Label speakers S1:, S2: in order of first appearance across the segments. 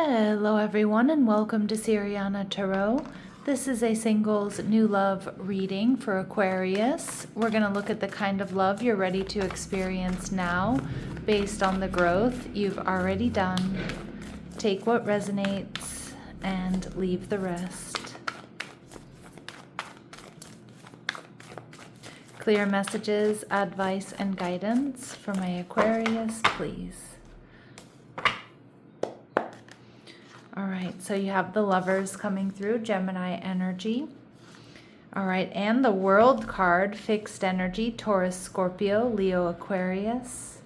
S1: Hello everyone and welcome to Siriana Tarot. This is a singles new love reading for Aquarius. We're going to look at the kind of love you're ready to experience now based on the growth you've already done. Take what resonates and leave the rest. Clear messages, advice, and guidance for my Aquarius, please. All right, so you have the Lovers coming through, Gemini energy. All right, and the World card, fixed energy, Taurus, Scorpio, Leo, Aquarius.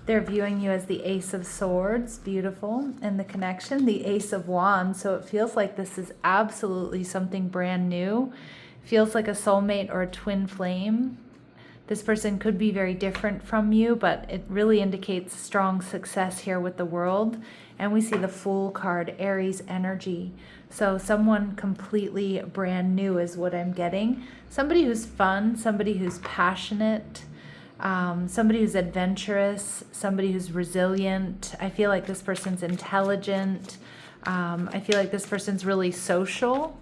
S1: They're viewing you as the Ace of Swords, beautiful. And the connection, the Ace of Wands. So it feels like this is absolutely something brand new. Feels like a soulmate or a twin flame. This person could be very different from you, but it really indicates strong success here with the World. And we see the Fool card, Aries energy. So someone completely brand new is what I'm getting. Somebody who's fun, somebody who's passionate, somebody who's adventurous, somebody who's resilient. I feel like this person's intelligent. I feel like this person's really social.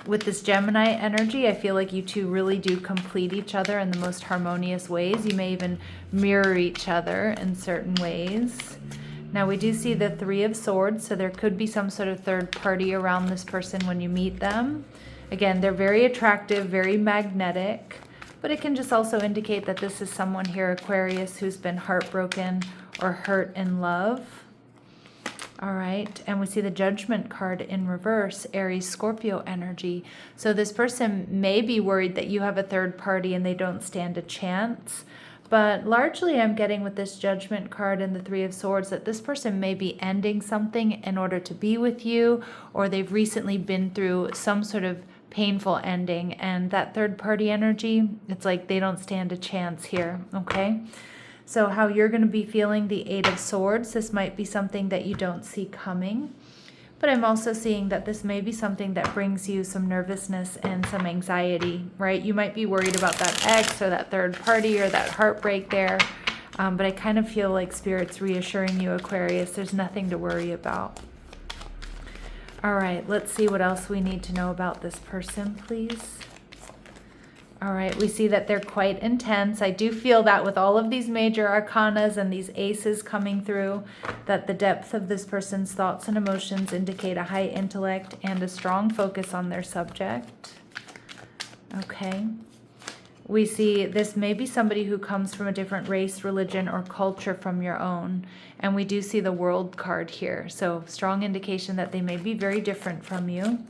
S1: With this Gemini energy, I feel like you two really do complete each other in the most harmonious ways. You may even mirror each other in certain ways. Now we do see the Three of Swords, so there could be some sort of third party around this person when you meet them. Again, they're very attractive, very magnetic, but it can just also indicate that this is someone here, Aquarius, who's been heartbroken or hurt in love. All right, and we see the Judgment card in reverse, Aries, Scorpio energy. So this person may be worried that you have a third party and they don't stand a chance. But largely I'm getting with this Judgment card and the Three of Swords that this person may be ending something in order to be with you, or they've recently been through some sort of painful ending. And that third party energy, it's like they don't stand a chance here, okay? So how you're going to be feeling the Eight of Swords, this might be something that you don't see coming. But I'm also seeing that this may be something that brings you some nervousness and some anxiety, right? You might be worried about that ex or that third party or that heartbreak there. But I kind of feel like Spirit's reassuring you, Aquarius, there's nothing to worry about. All right, let's see what else we need to know about this person, please. All right, we see that they're quite intense. I do feel that with all of these major arcanas and these aces coming through, that the depth of this person's thoughts and emotions indicate a high intellect and a strong focus on their subject. Okay. We see this may be somebody who comes from a different race, religion, or culture from your own. And we do see the World card here. So strong indication that they may be very different from you.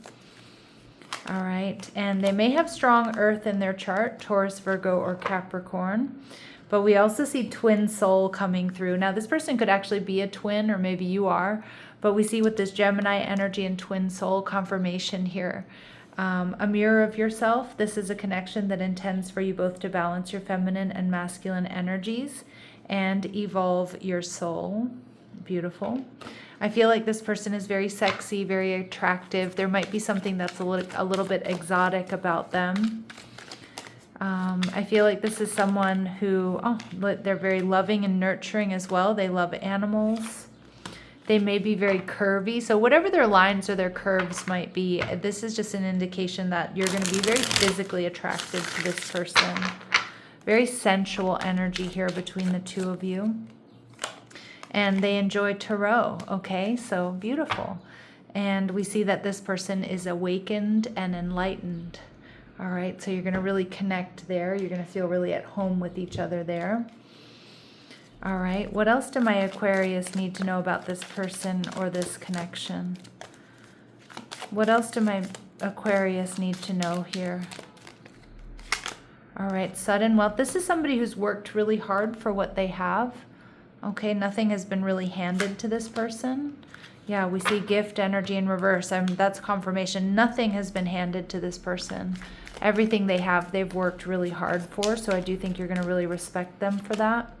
S1: All right, and they may have strong earth in their chart, Taurus, Virgo, or Capricorn. But we also see twin soul coming through. Now, this person could actually be a twin, or maybe you are. But we see with this Gemini energy and twin soul confirmation here. A mirror of yourself. This is a connection that intends for you both to balance your feminine and masculine energies and evolve your soul. Beautiful. I feel like this person is very sexy, very attractive. There might be something that's a little bit exotic about them. I feel like this is someone who, they're very loving and nurturing as well. They love animals. They may be very curvy. So whatever their lines or their curves might be, this is just an indication that you're going to be very physically attracted to this person. Very sensual energy here between the two of you. And they enjoy tarot, okay? So beautiful. And we see that this person is awakened and enlightened. All right, so you're going to really connect there. You're going to feel really at home with each other there. All right, what else do my Aquarius need to know about this person or this connection? What else do my Aquarius need to know here? All right, sudden wealth. This is somebody who's worked really hard for what they have. Okay, nothing has been really handed to this person. Yeah, we see gift energy in reverse. That's confirmation. Nothing has been handed to this person. Everything they have, they've worked really hard for. So I do think you're going to really respect them for that.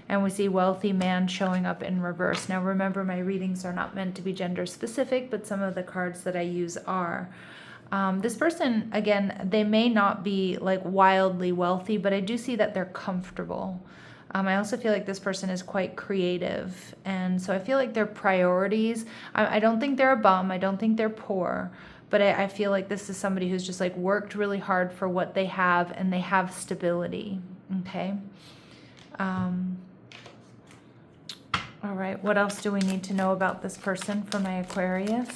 S1: And we see wealthy man showing up in reverse. Now remember, my readings are not meant to be gender specific, but some of the cards that I use are. This person, again, they may not be like wildly wealthy, but I do see that they're comfortable. I also feel like this person is quite creative. And so I feel like their priorities, I don't think they're a bum. I don't think they're poor. But I feel like this is somebody who's just like worked really hard for what they have, and they have stability. Okay. All right. What else do we need to know about this person for my Aquarius?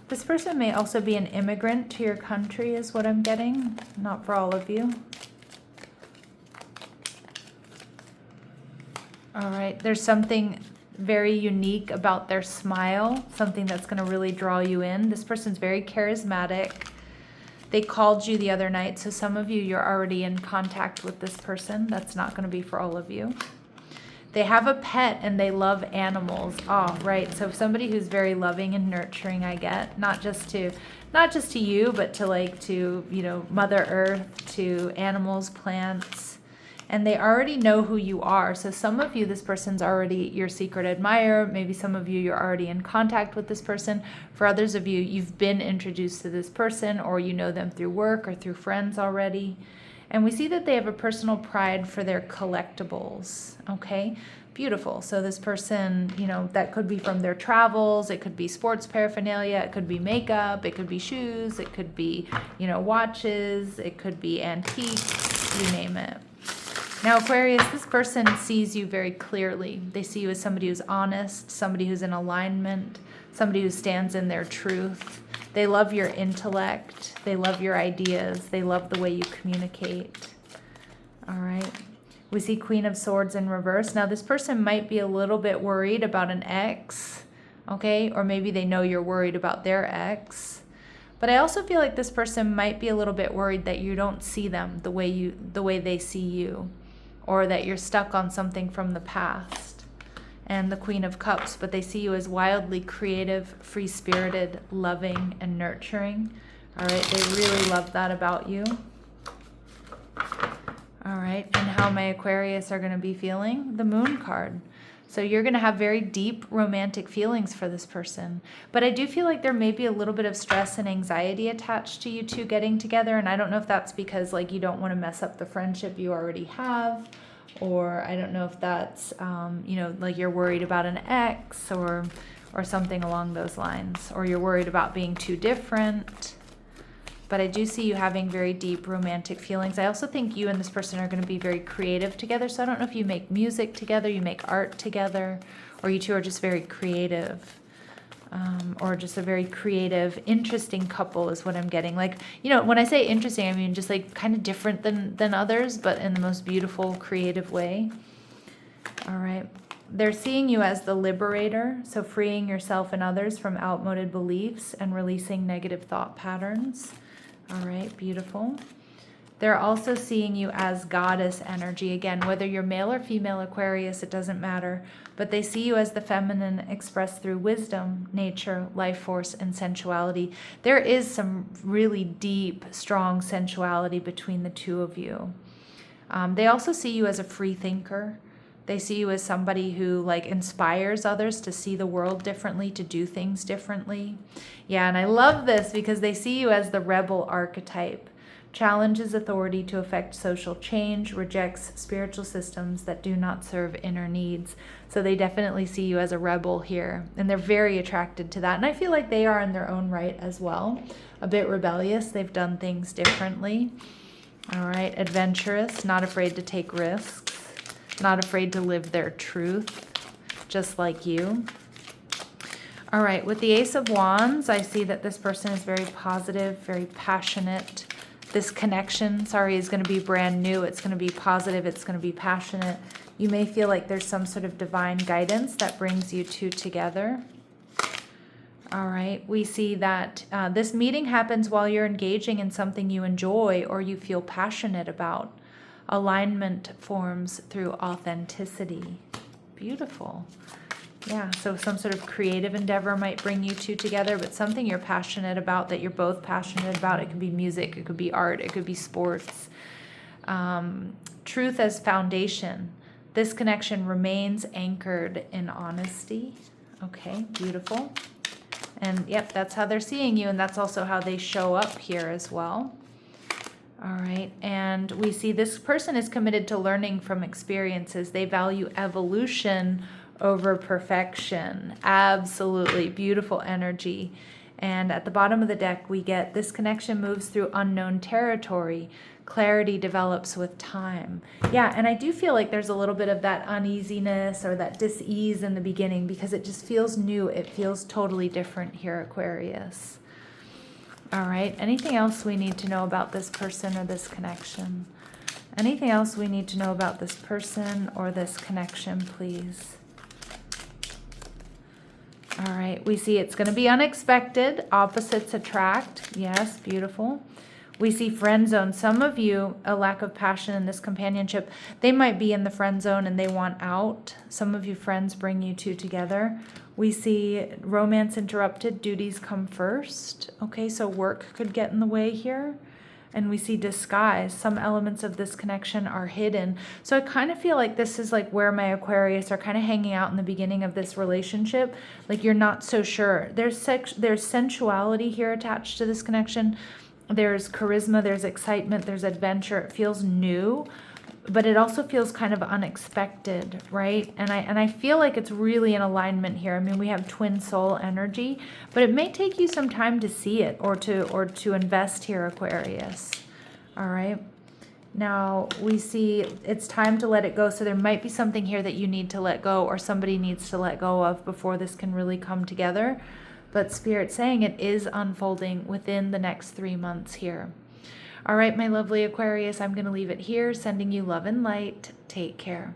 S1: This person may also be an immigrant to your country is what I'm getting. Not for all of you. All right. There's something very unique about their smile. Something that's going to really draw you in. This person's very charismatic. They called you the other night. So some of you, you're already in contact with this person. That's not going to be for all of you. They have a pet and they love animals. Oh, right. So somebody who's very loving and nurturing, I get, not just to you, but to like to, you know, Mother Earth, to animals, plants. And they already know who you are. So some of you, this person's already your secret admirer. Maybe some of you, you're already in contact with this person. For others of you, you've been introduced to this person, or you know them through work or through friends already. And we see that they have a personal pride for their collectibles. Okay, beautiful. So this person, you know, that could be from their travels. It could be sports paraphernalia. It could be makeup. It could be shoes. It could be, you know, watches. It could be antiques. You name it. Now, Aquarius, this person sees you very clearly. They see you as somebody who's honest, somebody who's in alignment, somebody who stands in their truth. They love your intellect. They love your ideas. They love the way you communicate. All right. We see Queen of Swords in reverse. Now, this person might be a little bit worried about an ex, okay? Or maybe they know you're worried about their ex. But I also feel like this person might be a little bit worried that you don't see them the way they see you, or that you're stuck on something from the past. And the Queen of Cups, but they see you as wildly creative, free-spirited, loving, and nurturing. All right, they really love that about you. All right, and how my Aquarius are going to be feeling? The Moon card. So you're going to have very deep romantic feelings for this person. But I do feel like there may be a little bit of stress and anxiety attached to you two getting together. And I don't know if that's because like you don't want to mess up the friendship you already have, or I don't know if that's, you know, like you're worried about an ex or something along those lines, or you're worried about being too different. But I do see you having very deep romantic feelings. I also think you and this person are going to be very creative together. So I don't know if you make music together, you make art together, or you two are just very creative. Or just a very creative, interesting couple is what I'm getting. Like, you know, when I say interesting, I mean just like kind of different than others, but in the most beautiful, creative way. All right. They're seeing you as the liberator, so freeing yourself and others from outmoded beliefs and releasing negative thought patterns. All right, beautiful. They're also seeing you as goddess energy. Again, whether you're male or female Aquarius, it doesn't matter. But they see you as the feminine expressed through wisdom, nature, life force, and sensuality. There is some really deep, strong sensuality between the two of you. They also see you as a free thinker. They see you as somebody who like inspires others to see the world differently, to do things differently. Yeah, and I love this because they see you as the rebel archetype. Challenges authority to effect social change, rejects spiritual systems that do not serve inner needs. So they definitely see you as a rebel here, and they're very attracted to that. And I feel like they are in their own right as well. A bit rebellious, they've done things differently. All right, adventurous, not afraid to take risks, not afraid to live their truth, just like you. All right, with the Ace of Wands, I see that this person is very positive, very passionate. This connection, is going to be brand new. It's going to be positive. It's going to be passionate. You may feel like there's some sort of divine guidance that brings you two together. All right. We see that this meeting happens while you're engaging in something you enjoy or you feel passionate about. Alignment forms through authenticity. Beautiful. Yeah, so some sort of creative endeavor might bring you two together, but something you're passionate about, that you're both passionate about. It could be music, it could be art, it could be sports. Truth as foundation. This connection remains anchored in honesty. Okay, beautiful. And yep, that's how they're seeing you, and that's also how they show up here as well. All right, and we see this person is committed to learning from experiences. They value evolution over perfection. Absolutely beautiful energy. And at the bottom of the deck, we get this connection moves through unknown territory. Clarity develops with time. Yeah, and I do feel like there's a little bit of that uneasiness or that dis-ease in the beginning because it just feels new. It feels totally different here, Aquarius. All right, anything else we need to know about this person or this connection? Anything else we need to know about this person or this connection, please? All right, we see it's going to be unexpected. Opposites attract. Yes, beautiful. We see friend zone. Some of you, a lack of passion in this companionship. They might be in the friend zone and they want out. Some of you friends bring you two together. We see romance interrupted. Duties come first. Okay, so work could get in the way here. And we see disguise. Some elements of this connection are hidden. So I kind of feel like this is like where my Aquarius are kind of hanging out in the beginning of this relationship. Like you're not so sure. There's sensuality here attached to this connection. There's charisma, there's excitement, there's adventure. It feels new, but it also feels kind of unexpected, right? And I feel like it's really in alignment here. I mean, we have twin soul energy, but it may take you some time to see it or to invest here, Aquarius. All right. Now we see it's time to let it go. So there might be something here that you need to let go or somebody needs to let go of before this can really come together. But Spirit's saying it is unfolding within the next 3 months here. All right, my lovely Aquarius, I'm going to leave it here, sending you love and light. Take care.